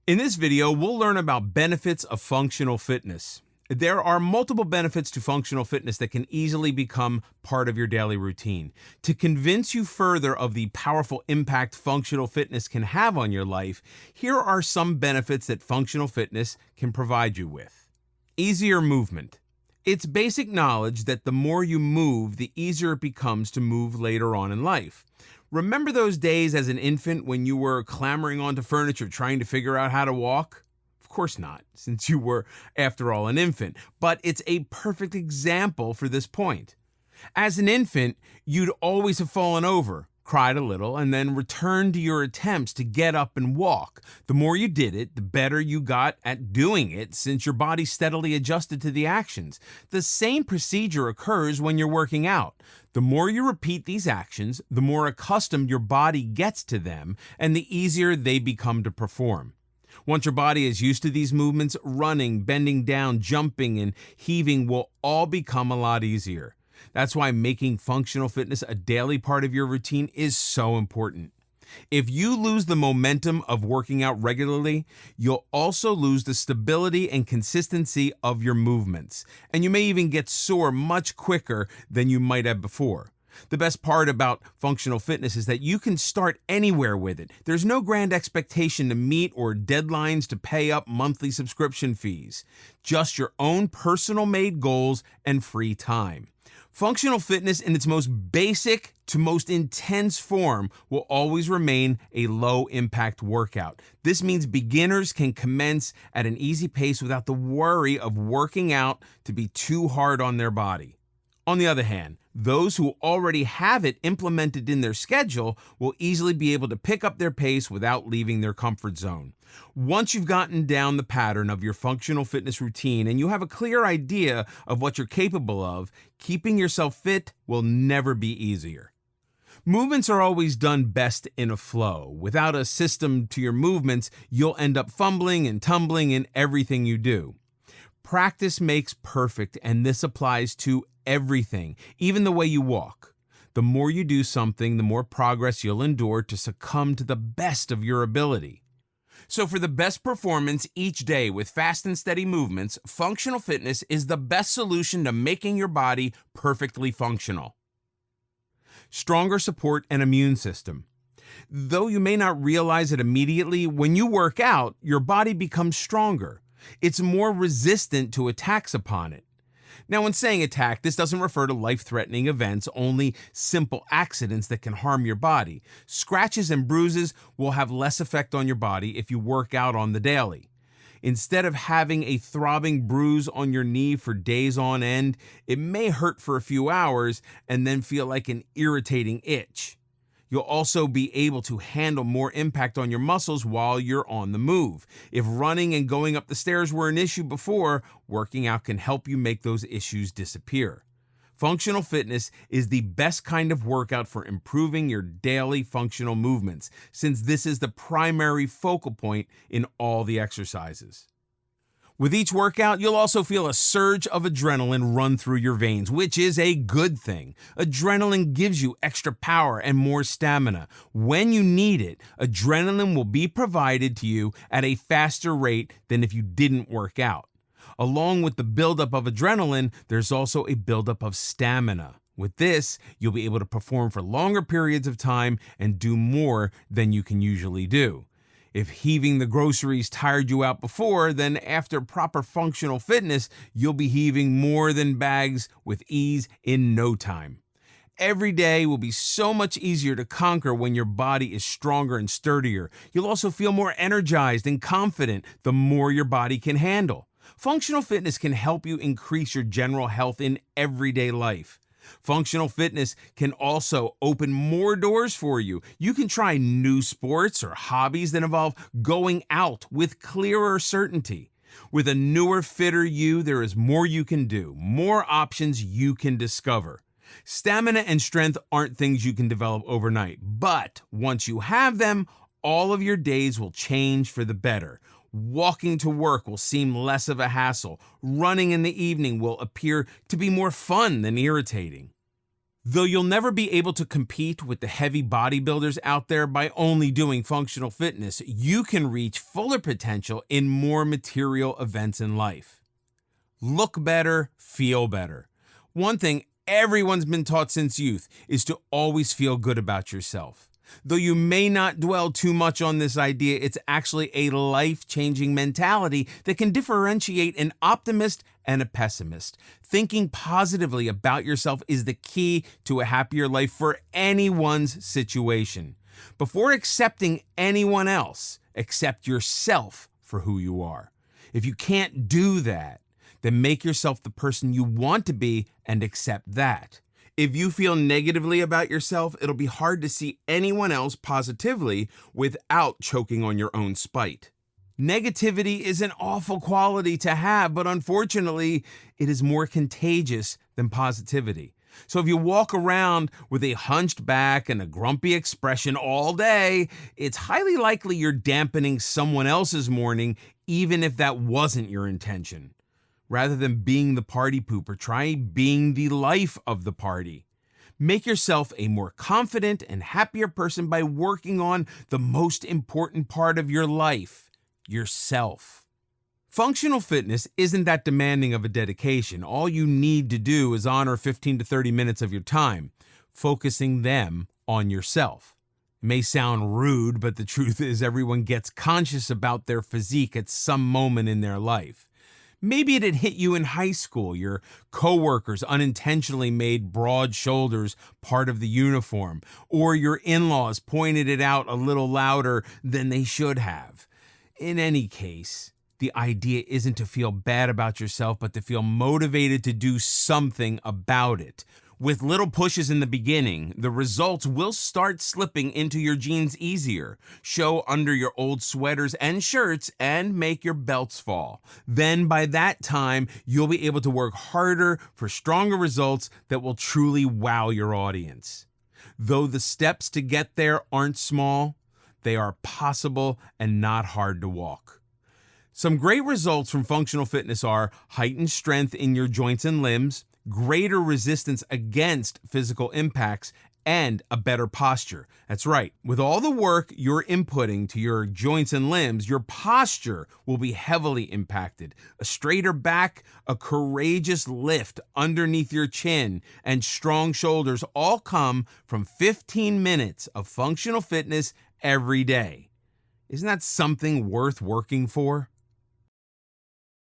In this video, we'll learn about benefits of functional fitness. There are multiple benefits to functional fitness that can easily become part of your daily routine. To convince you further of the powerful impact functional fitness can have on your life, here are some benefits that functional fitness can provide you with. Easier movement. It's basic knowledge that the more you move, the easier it becomes to move later on in life. Remember those days as an infant when you were clambering onto furniture trying to figure out how to walk? Of course not, since you were, after all, an infant. But it's a perfect example for this point. As an infant, you'd always have fallen over, cried a little, and then returned to your attempts to get up and walk. The more you did it, the better you got at doing it, since your body steadily adjusted to the actions. The same procedure occurs when you're working out. The more you repeat these actions, the more accustomed your body gets to them, and the easier they become to perform. Once your body is used to these movements, running, bending down, jumping, and heaving will all become a lot easier. That's why making functional fitness a daily part of your routine is so important. If you lose the momentum of working out regularly, you'll also lose the stability and consistency of your movements, and you may even get sore much quicker than you might have before. The best part about functional fitness is that you can start anywhere with it. There's no grand expectation to meet or deadlines to pay up monthly subscription fees. Just your own personal made goals and free time. Functional fitness in its most basic to most intense form will always remain a low-impact workout. This means beginners can commence at an easy pace without the worry of working out to be too hard on their body. On the other hand, those who already have it implemented in their schedule will easily be able to pick up their pace without leaving their comfort zone. Once you've gotten down the pattern of your functional fitness routine and you have a clear idea of what you're capable of, keeping yourself fit will never be easier. Movements are always done best in a flow. Without a system to your movements, you'll end up fumbling and tumbling in everything you do. Practice makes perfect, and this applies to everything, even the way you walk. The more you do something, the more progress you'll endure to succumb to the best of your ability. So for the best performance each day with fast and steady movements, functional fitness is the best solution to making your body perfectly functional. Stronger support and immune system. Though you may not realize it immediately, when you work out, your body becomes stronger. It's more resistant to attacks upon it. Now, when saying attack, this doesn't refer to life-threatening events, only simple accidents that can harm your body. Scratches and bruises will have less effect on your body if you work out on the daily. Instead of having a throbbing bruise on your knee for days on end, it may hurt for a few hours and then feel like an irritating itch. You'll also be able to handle more impact on your muscles while you're on the move. If running and going up the stairs were an issue before, working out can help you make those issues disappear. Functional fitness is the best kind of workout for improving your daily functional movements, since this is the primary focal point in all the exercises. With each workout, you'll also feel a surge of adrenaline run through your veins, which is a good thing. Adrenaline gives you extra power and more stamina. When you need it, adrenaline will be provided to you at a faster rate than if you didn't work out. Along with the buildup of adrenaline, there's also a buildup of stamina. With this, you'll be able to perform for longer periods of time and do more than you can usually do. If heaving the groceries tired you out before, then after proper functional fitness, you'll be heaving more than bags with ease in no time. Every day will be so much easier to conquer when your body is stronger and sturdier. You'll also feel more energized and confident the more your body can handle. Functional fitness can help you increase your general health in everyday life. Functional fitness can also open more doors for you. You can try new sports or hobbies that involve going out with clearer certainty. With a newer, fitter you, there is more you can do, more options you can discover. Stamina and strength aren't things you can develop overnight, but once you have them, all of your days will change for the better. Walking to work will seem less of a hassle. Running in the evening will appear to be more fun than irritating. Though you'll never be able to compete with the heavy bodybuilders out there by only doing functional fitness, you can reach fuller potential in more material events in life. Look better, feel better. One thing everyone's been taught since youth is to always feel good about yourself. Though you may not dwell too much on this idea, it's actually a life-changing mentality that can differentiate an optimist and a pessimist. Thinking positively about yourself is the key to a happier life for anyone's situation. Before accepting anyone else, accept yourself for who you are. If you can't do that, then make yourself the person you want to be and accept that. If you feel negatively about yourself, it'll be hard to see anyone else positively without choking on your own spite. Negativity is an awful quality to have, but unfortunately, it is more contagious than positivity. So if you walk around with a hunched back and a grumpy expression all day, it's highly likely you're dampening someone else's morning, even if that wasn't your intention. Rather than being the party pooper, try being the life of the party. Make yourself a more confident and happier person by working on the most important part of your life, yourself. Functional fitness isn't that demanding of a dedication. All you need to do is honor 15 to 30 minutes of your time, focusing them on yourself. It may sound rude, but the truth is everyone gets conscious about their physique at some moment in their life. Maybe it had hit you in high school. Your coworkers unintentionally made broad shoulders part of the uniform, or your in-laws pointed it out a little louder than they should have. In any case, the idea isn't to feel bad about yourself, but to feel motivated to do something about it. With little pushes in the beginning, the results will start slipping into your jeans easier, show under your old sweaters and shirts, and make your belts fall. Then by that time, you'll be able to work harder for stronger results that will truly wow your audience. Though the steps to get there aren't small, they are possible and not hard to walk. Some great results from functional fitness are heightened strength in your joints and limbs, greater resistance against physical impacts, and a better posture. That's right. With all the work you're inputting to your joints and limbs, your posture will be heavily impacted. A straighter back, a courageous lift underneath your chin, and strong shoulders all come from 15 minutes of functional fitness every day. Isn't that something worth working for?